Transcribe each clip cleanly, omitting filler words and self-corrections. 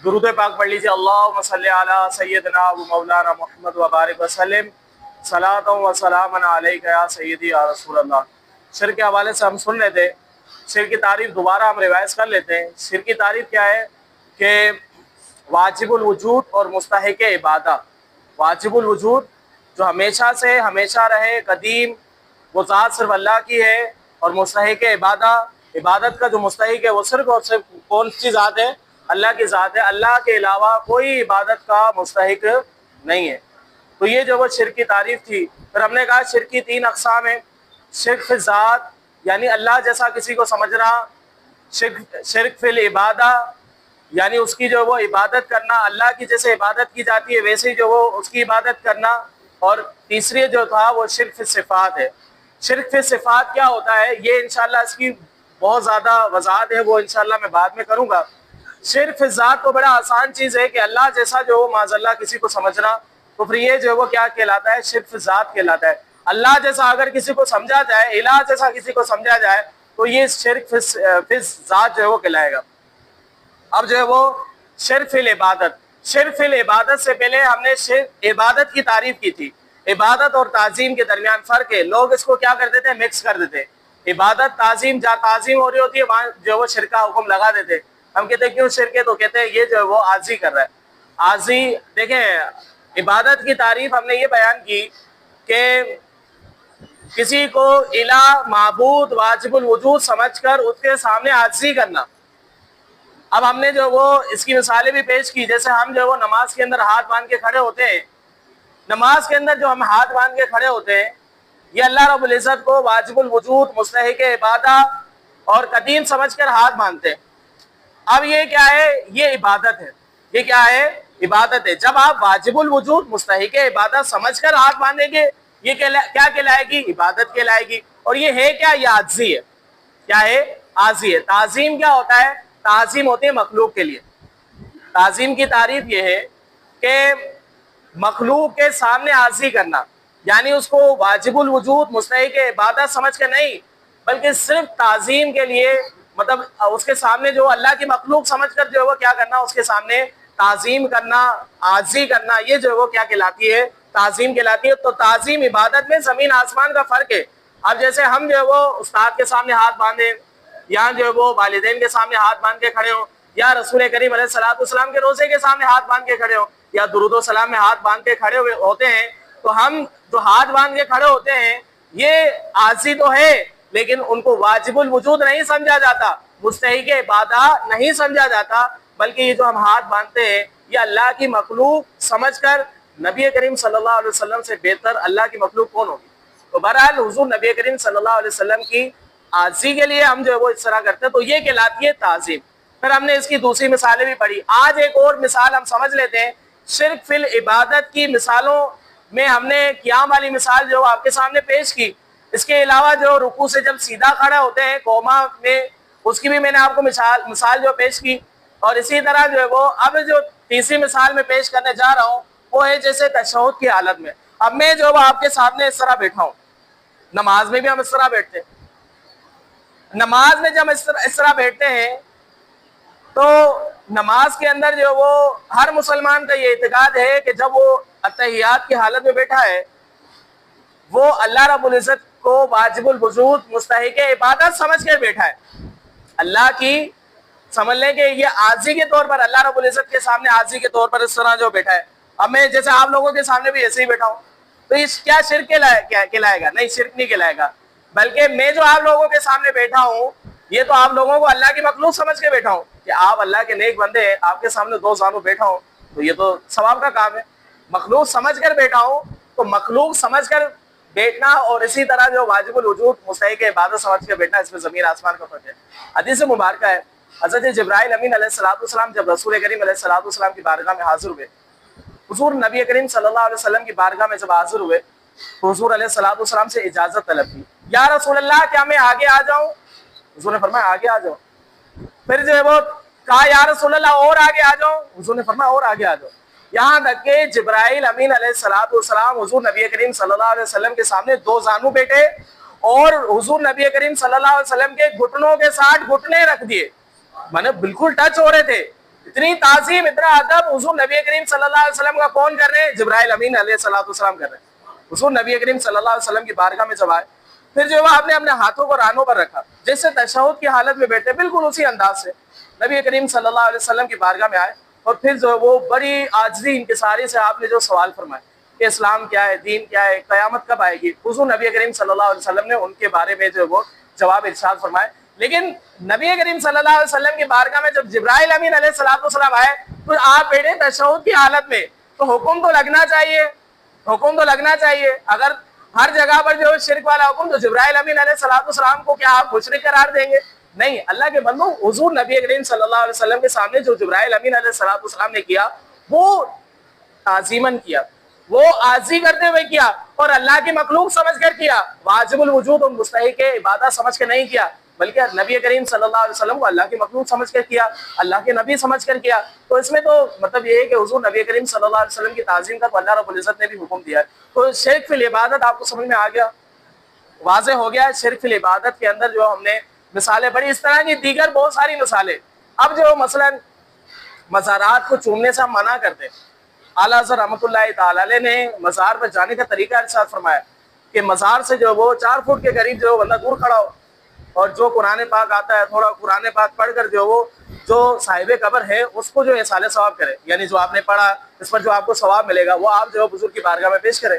درود پاک پڑھ لیجیے، اللہم صلی علی سیدنا و مولانا محمد و بارک وسلم، صلاۃ و سلام علیک یا سیدی یا رسول اللہ۔ شرک کے حوالے سے ہم سن رہے تھے، شرک کی تعریف دوبارہ ہم ریوائز کر لیتے ہیں۔ شرک کی تعریف کیا ہے کہ واجب الوجود اور مستحق عبادہ۔ واجب الوجود جو ہمیشہ سے ہمیشہ رہے، قدیم، وہ ذات صرف اللہ کی ہے، اور مستحق عبادہ، عبادت کا جو مستحق ہے وہ صرف اور صرف کون سی ذات ہے؟ اللہ کی ذات ہے۔ اللہ کے علاوہ کوئی عبادت کا مستحق نہیں ہے۔ تو یہ جو وہ شرک کی تعریف تھی۔ پھر ہم نے کہا شرک کی 3 اقسام ہیں۔ شرک فی ذات، یعنی اللہ جیسا کسی کو سمجھنا، شرک فی العبادہ، یعنی اس کی جو وہ عبادت کرنا، اللہ کی جیسے عبادت کی جاتی ہے ویسے ہی جو وہ اس کی عبادت کرنا، اور تیسری جو تھا وہ شرک فی صفات ہے۔ شرک فی صفات کیا ہوتا ہے؟ یہ انشاءاللہ اس کی بہت زیادہ وضاحت ہے، وہ انشاءاللہ میں بعد میں کروں گا۔ شرک فی ذات تو بڑا آسان چیز ہے کہ اللہ جیسا جو معاذ اللہ کسی کو سمجھنا، تو پھر یہ جو وہ کیا کہلاتا ہے؟ شرک فی ذات کہلاتا ہے۔ اللہ جیسا اگر کسی کو سمجھا جائے، الہ جیسا کسی کو سمجھا جائے، تو یہ شرک فی ذات جو ہے وہ کہلائے گا۔ اب جو ہے وہ شرک فی العبادت۔ شرک فی العبادت سے پہلے ہم نے عبادت کی تعریف کی تھی۔ عبادت اور تعظیم کے درمیان فرق ہے۔ لوگ اس کو کیا کر دیتے ہیں؟ مکس کر دیتے ہیں۔ عبادت تعظیم، جہاں تعظیم ہو رہی ہوتی ہے وہاں جو وہ شرک کا حکم لگا دیتے۔ ہم کہتے ہیں کیوں شرک ہے؟ تو کہتے ہیں یہ جو ہے وہ عاجزی کر رہا ہے۔ عاجزی، دیکھیں عبادت کی تعریف ہم نے یہ بیان کی کہ کسی کو الہ، معبود، واجب الوجود سمجھ کر اس کے سامنے عاجزی کرنا۔ اب ہم نے جو وہ اس کی مثالیں بھی پیش کی، جیسے ہم جو وہ نماز کے اندر ہاتھ باندھ کے کھڑے ہوتے ہیں، نماز کے اندر جو ہم ہاتھ باندھ کے کھڑے ہوتے ہیں، یہ اللہ رب العزت کو واجب الوجود، مستحق عبادہ اور قدیم سمجھ کر ہاتھ باندھتے ہیں۔ اب یہ کیا ہے؟ یہ عبادت ہے۔ یہ کیا ہے؟ عبادت ہے۔ جب آپ واجب الوجود، مستحق عبادت سمجھ کر ہاتھ باندھیں گے، یہ کیا کہلائے گی؟ عبادت کہلائے گی۔ اور یہ ہے کیا؟ یہ عاجزی ہے۔ کیا ہے؟ عاجزی ہے۔ تعظیم کیا ہوتا ہے؟ تعظیم ہوتی ہے مخلوق کے لیے۔ تعظیم کی تعریف یہ ہے کہ مخلوق کے سامنے عاجزی کرنا، یعنی اس کو واجب الوجود، مستحق عبادت سمجھ کے نہیں، بلکہ صرف تعظیم کے لیے، مطلب اس کے سامنے جو اللہ کی مخلوق سمجھ کر جو ہے وہ کیا کرنا، اس کے سامنے تعظیم کرنا، عاجزی کرنا، یہ جو ہے وہ کیا کہلاتی ہے؟ تعظیم کہلاتی ہے۔ تو تعظیم عبادت میں زمین آسمان کا فرق ہے۔ اب جیسے ہم جو ہے وہ استاد کے سامنے ہاتھ باندھیں، یا جو ہے وہ والدین کے سامنے ہاتھ باندھ کے کھڑے ہوں، یا رسول کریم علیہ السلام کے روزے کے سامنے ہاتھ باندھ کے کھڑے ہوں، یا درود و سلام میں ہاتھ باندھ کے کھڑے ہوئے ہوتے ہیں، تو ہم جو ہاتھ باندھ کے کھڑے ہوتے ہیں یہ عاجزی تو ہے، لیکن ان کو واجب الوجود نہیں سمجھا جاتا، مستحق عبادہ نہیں سمجھا جاتا، بلکہ یہ جو ہم ہاتھ باندھتے ہیں یہ اللہ کی مخلوق سمجھ کر، نبی کریم صلی اللہ علیہ وسلم سے بہتر اللہ کی مخلوق کون ہوگی؟ تو بہرحال حضور نبی کریم صلی اللہ علیہ وسلم کی عاجزی کے لیے ہم جو ہے وہ اس طرح کرتے ہیں، تو یہ کہلاتی ہے تعظیم۔ پھر ہم نے اس کی دوسری مثالیں بھی پڑھی۔ آج ایک اور مثال ہم سمجھ لیتے ہیں۔ شرک فی العبادت کی مثالوں میں ہم نے قیام والی مثال جو آپ کے سامنے پیش کی، اس کے علاوہ جو رکوع سے جب سیدھا کھڑا ہوتے ہیں قوما میں، اس کی بھی میں نے آپ کو مثال جو پیش کی۔ اور اسی طرح جو ہے وہ اب جو تیسری مثال میں پیش کرنے جا رہا ہوں وہ ہے جیسے تشہد کی حالت میں۔ اب میں جو آپ کے سامنے اس طرح بیٹھا ہوں، نماز میں بھی ہم اس طرح بیٹھتے ہیں۔ نماز میں جب اس طرح بیٹھتے ہیں تو نماز کے اندر جو وہ ہر مسلمان کا یہ اعتقاد ہے کہ جب وہ اتحیات کی حالت میں بیٹھا ہے وہ اللہ رب العزت کو واجب الوجود، مستحق عبادت سمجھ کر بیٹھا ہے۔ اللہ کی سمجھ لیں کہ یہ عاجزی کے طور پر اللہ رب العزت کے سامنے عاجزی کے طور پر اس طرح جو بیٹھا ہے۔ اب میں جیسے آپ لوگوں کے سامنے بھی ایسے ہی بیٹھا ہوں، تو یہ کیا شرک کہلائے گا؟ نہیں، شرک نہیں کہلائے گا، بلکہ میں جو آپ لوگوں کے سامنے بیٹھا ہوں یہ تو آپ لوگوں کو اللہ کی مخلوق سمجھ کے بیٹھا ہوں کہ آپ اللہ کے نیک بندے ہیں، آپ کے سامنے 2 زانو بیٹھا ہوں، تو یہ تو ثواب کا کام ہے۔ مخلوق سمجھ کر بیٹھا ہوں، تو مخلوق سمجھ کر بیٹھنا اور اسی طرح جو واجب الوجود، مستحق عبادت سمجھ کر بیٹھنا، اس میں زمین آسمان کا فرق ہے۔ حدیث مبارکہ ہے، حضرت جبرائیل امین علیہ السلام جب رسول کریم علیہ السلام کی بارگاہ میں حاضر ہوئے، حضور نبی کریم صلی اللہ علیہ وسلم کی بارگاہ میں جب حاضر ہوئے تو حضور علیہ السلام سے اجازت طلب کی، یا رسول اللہ کیا میں آگے آ جاؤں؟ حضور نے فرمایا آگے آ جاؤ۔ پھر جو ہے وہ کہا یا رسول اللہ اور آگے آ جاؤ؟ حضور نے فرمایا اور آگے آ جاؤ۔ یہاں تک کہ جبرائیل امین علیہ السلام حضور نبی کریم صلی اللہ علیہ وسلم کے سامنے 2 زانو بیٹھے اور حضور نبی کریم صلی اللہ علیہ وسلم کے گھٹنوں کے ساتھ گھٹنے رکھ دیے، مانے بالکل ٹچ ہو رہے تھے، اتنی تعظیم اتنا ادب حضور نبی کریم صلی اللہ علیہ وسلم کا کون کر رہے ہیں؟ جبرائیل امین علیہ الصلوۃ والسلام کر رہے ہیں. حضور نبی کریم صلی اللہ علیہ وسلم کی بارگاہ میں جب آئے پھر جو آپ نے اپنے ہاتھوں کو رانوں پر رکھا جیسے تشہد کی حالت میں بیٹھے بالکل اسی انداز سے نبی کریم صلی اللہ علیہ وسلم کی بارگاہ میں آئے اور پھر جو وہ بڑی عاجزی انکساری سے آپ نے جو سوال فرمائے کہ اسلام کیا ہے، دین کیا ہے، قیامت کب آئے گی، حضور نبی کریم صلی اللہ علیہ وسلم نے ان کے بارے میں جو وہ جواب ارشاد فرمائے. لیکن نبی کریم صلی اللہ علیہ وسلم کی بارگاہ میں جب جبرائیل امین علیہ الصلوۃ والسلام آئے تو آپ بیٹھے تشہد کی حالت میں، تو حکم تو لگنا چاہیے، حکم تو لگنا چاہیے. اگر ہر جگہ پر جو شرک والا حکم تو جبرائیل امین علیہ الصلوۃ والسلام کو کیا آپ مشرک قرار دیں گے؟ نہیں. اللہ کے بندو حضور نبی کریم صلی اللہ علیہ وسلم کے سامنے جو جبرائیل امین علیہ الصلوۃ والسلام نے کیا وہ تعظیماً کیا، وہ عاجزی کرتے ہوئے کیا اور اللہ کی مخلوق سمجھ کر کیا، واجب الوجود اور مستحق عبادت سمجھ کے نہیں کیا بلکہ نبی کریم صلی اللہ علیہ وسلم کو اللہ کی مخلوق سمجھ کر کیا، اللہ کے نبی سمجھ کر کیا. تو اس میں تو مطلب یہ ہے کہ حضور نبی کریم صلی اللہ علیہ وسلم کی تعظیم کا تو اللہ رب العزت نے بھی حکم دیا ہے. تو شرک فی العبادت آپ کو سمجھ میں آ گیا، واضح ہو گیا. شرک فی العبادت کے اندر جو ہم نے مثالیں پڑھی، اس طرح کی دیگر بہت ساری مثالیں. اب جو مثلا مزارات کو چومنے سے ہم منع کرتے ہیں، اعلیٰ حضرت رحمۃ اللہ تعالی علیہ نے مزار پر جانے کا طریقہ ارشاد فرمایا کہ مزار سے جو وہ 4 فٹ کے قریب جو بندہ دور کھڑا ہو اور جو قرآن پاک آتا ہے تھوڑا قرآن پاک پڑھ کر جو وہ جو صاحب قبر ہے اس کو جو احصال ثواب کرے، یعنی جو آپ نے پڑھا اس پر جو آپ کو ثواب ملے گا وہ آپ جو بزرگ کی بارگاہ میں پیش کرے.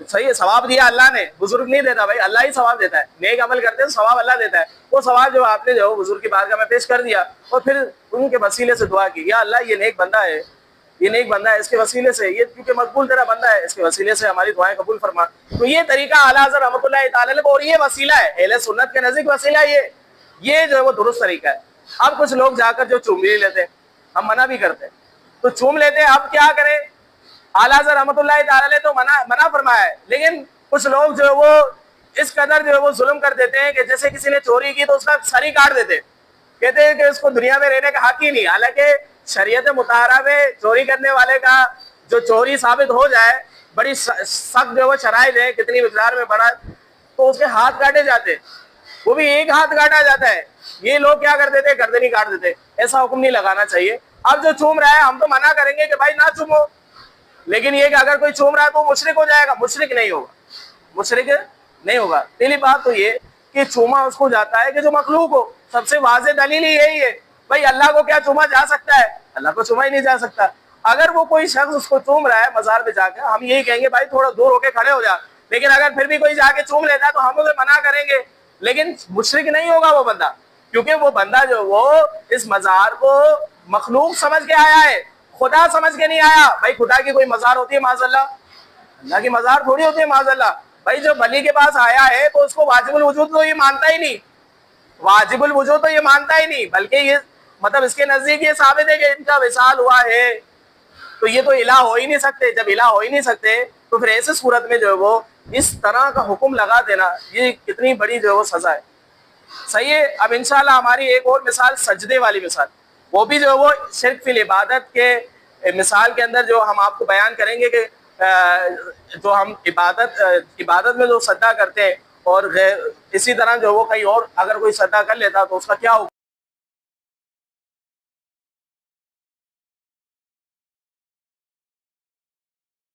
صحیح ہے، ثواب دیا اللہ نے، بزرگ نہیں دیتا بھائی، اللہ ہی ثواب دیتا ہے. نیک عمل کرتے ہیں ثواب اللہ دیتا ہے. وہ ثواب جو آپ نے جو بزرگ کی بارگاہ میں پیش کر دیا اور پھر ان کے وسیلے سے دعا کی، یا اللہ یہ نیک بندہ ہے، یہ نیک بندہ ہے، اس کے وسیلے سے یہ کیونکہ مقبول تیرا بندہ ہے، اس کے وسیلے سے ہماری دعائیں قبول فرما. تو یہ طریقہ اعلیٰ حضرت رحمۃ اللہ تعالی علیہ اور یہ وسیلہ ہے اہل سنت کے نزدیک، وسیلہ یہ جو ہے وہ درست طریقہ ہے. اب کچھ لوگ جا کر جو چوم بھی لیتے ہیں، ہم منع بھی کرتے ہیں تو چوم لیتے ہیں. اب کیا کریں؟ اعلیٰ حضرت رحمۃ اللہ تعالی علیہ تو منع فرمایا ہے، لیکن کچھ لوگ جو ہے وہ اس قدر جو ہے وہ ظلم کر دیتے ہیں کہ جیسے کسی نے چوری کی تو اس کا سر ہی کاٹ دیتے، کہتے ہیں کہ اس کو دنیا میں رہنے کا حق ہی نہیں. حالانکہ شریعت مطہرہ میں چوری کرنے والے کا جو چوری ثابت ہو جائے بڑی سخت جو وہ شرائط ہے، کتنی مقدار میں بڑا تو اس کے ہاتھ کاٹے جاتے، وہ بھی ایک ہاتھ کاٹا جاتا ہے. یہ لوگ کیا کرتے تھے؟ گردن ہی کاٹ دیتے. ایسا حکم نہیں لگانا چاہیے. اب جو چوم رہا ہے ہم تو منع کریں گے کہ بھائی نہ چومو، لیکن یہ کہ اگر کوئی چوم رہا ہے تو وہ مشرک ہو جائے گا. مشرک نہیں ہوگا، مشرک نہیں ہوگا. پہلی بات تو یہ کہ چوما اس کو جاتا ہے کہ جو مخلوق ہو. سب سے واضح دلیل ہی یہی ہے. بھائی اللہ کو کیا چوما جا سکتا ہے؟ اللہ کو چوما ہی نہیں جا سکتا. اگر وہ کوئی شخص اس کو چوم رہا ہے مزار پہ جا کے، ہم یہی کہیں گے بھائی تھوڑا دور ہو کے کھڑے ہو جا. لیکن اگر پھر بھی کوئی جا کے چوم لیتا ہے تو ہم اسے منع کریں گے، لیکن مشرک نہیں ہوگا وہ بندہ، کیونکہ وہ بندہ جو وہ اس مزار کو مخلوق سمجھ کے آیا ہے، خدا سمجھ کے نہیں آیا. بھائی خدا کی کوئی مزار ہوتی ہے معاذ اللہ؟ اللہ کی مزار تھوڑی ہوتی ہے معاذ اللہ. بھائی جو ولی کے پاس آیا ہے تو اس کو واجب الوجود تو یہ مانتا ہی نہیں، واجب الوجود تو یہ مانتا ہی نہیں، بلکہ یہ مطلب اس کے نزدیک یہ ثابت ہے کہ ان کا وصال ہوا ہے. تو یہ تو الہ ہو ہی نہیں سکتے. جب الہ ہو ہی نہیں سکتے تو پھر ایسے صورت میں جو ہے وہ اس طرح کا حکم لگا دینا یہ کتنی بڑی جو ہے وہ سزا ہے. صحیح ہے. اب انشاءاللہ ہماری ایک اور مثال سجدے والی مثال، وہ بھی جو ہے وہ شرک فی العبادت کے مثال کے اندر جو ہم آپ کو بیان کریں گے کہ جو ہم عبادت میں جو سجدہ کرتے ہیں اور اسی طرح جو وہ کہیں اور اگر کوئی سجدہ کر لیتا تو اس کا کیا ہوگا.